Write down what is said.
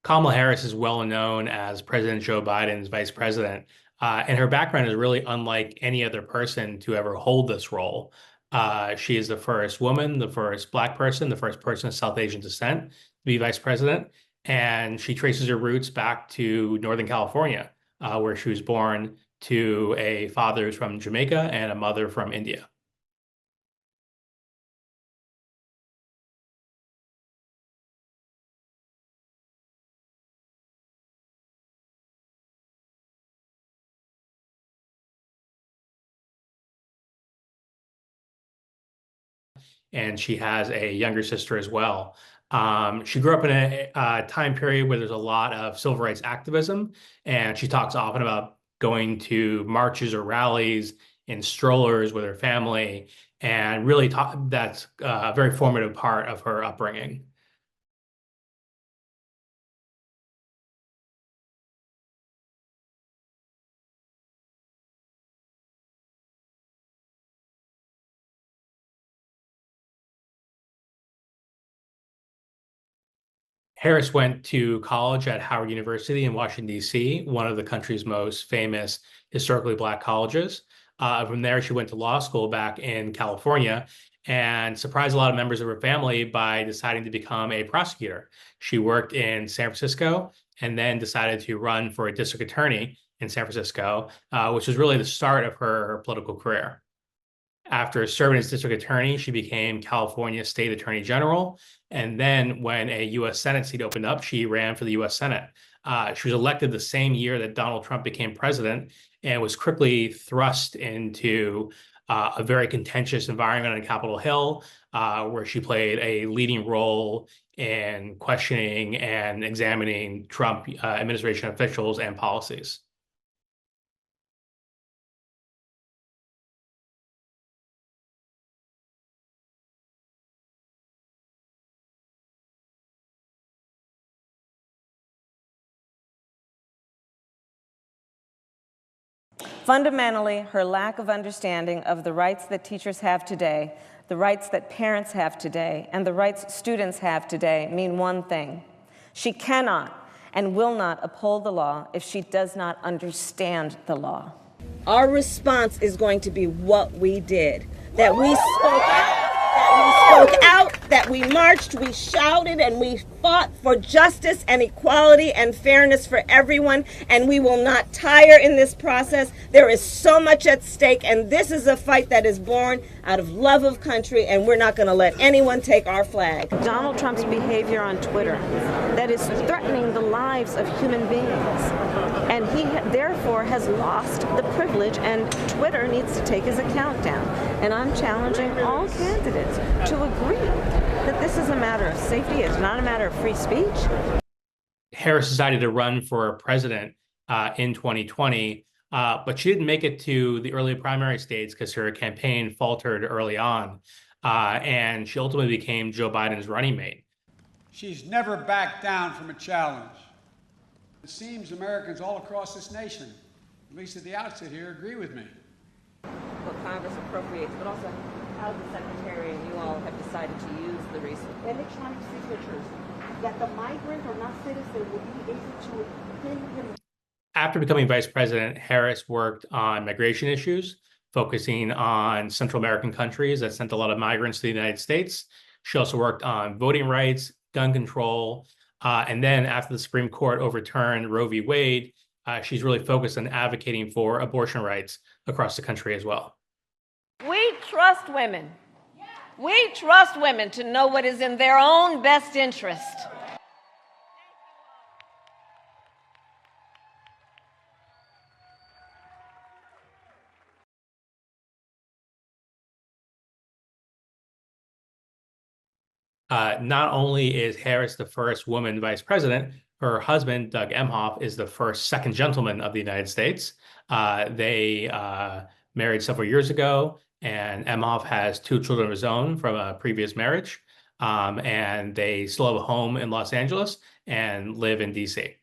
Kamala Harris is well known as President Joe Biden's vice president, and her background is really unlike any other person to ever hold this role. She is the first woman, the first Black person, the first person of South Asian descent to be vice president, and she traces her roots back to Northern California, where she was born to a father who's from Jamaica and a mother from India. And she has a younger sister as well. She grew up in a time period where there's a lot of civil rights activism, and she talks often about going to marches or rallies in strollers with her family, and really that's a very formative part of her upbringing. Harris went to college at Howard University in Washington, D.C., one of the country's most famous historically Black colleges. From there, she went to law school back in California and surprised a lot of members of her family by deciding to become a prosecutor. She worked in San Francisco and then decided to run for a district attorney in San Francisco, which was really the start of her political career. After serving as district attorney, she became California State Attorney General. And then when a U.S. Senate seat opened up, she ran for the U.S. Senate. She was elected the same year that Donald Trump became president and was quickly thrust into a very contentious environment on Capitol Hill, where she played a leading role in questioning and examining Trump administration officials and policies. Fundamentally, her lack of understanding of the rights that teachers have today, the rights that parents have today, and the rights students have today mean one thing. She cannot and will not uphold the law if she does not understand the law. Our response is going to be what we did, that we spoke out, that we marched, we shouted, and we fought for justice and equality and fairness for everyone, and we will not tire in this process. There is so much at stake, and this is a fight that is born out of love of country, and we're not going to let anyone take our flag. Donald Trump's behavior on Twitter that is threatening the lives of human beings, and he therefore has lost the privilege, and Twitter needs to take his account down. And I'm challenging all candidates to agree that this is a matter of safety. It's not a matter of free speech. Harris decided to run for president in 2020, but she didn't make it to the early primary states because her campaign faltered early on, and she ultimately became Joe Biden's running mate. She's never backed down from a challenge. It seems Americans all across this nation, at least at the outset here, agree with me. What Congress appropriates, but also how the Secretary and you all have decided to use the resources. Electronic signatures that the migrant or not citizen will be able to pin him. After becoming vice president, Harris worked on migration issues, focusing on Central American countries that sent a lot of migrants to the United States. She also worked on voting rights, gun control, and then after the Supreme Court overturned Roe v. Wade, she's really focused on advocating for abortion rights across the country as well. We trust women. We trust women to know what is in their own best interest. Not only is Harris the first woman vice president, her husband, Doug Emhoff, is the first second gentleman of the United States. They married several years ago, and Emhoff has 2 children of his own from a previous marriage. And they still have a home in Los Angeles and live in DC.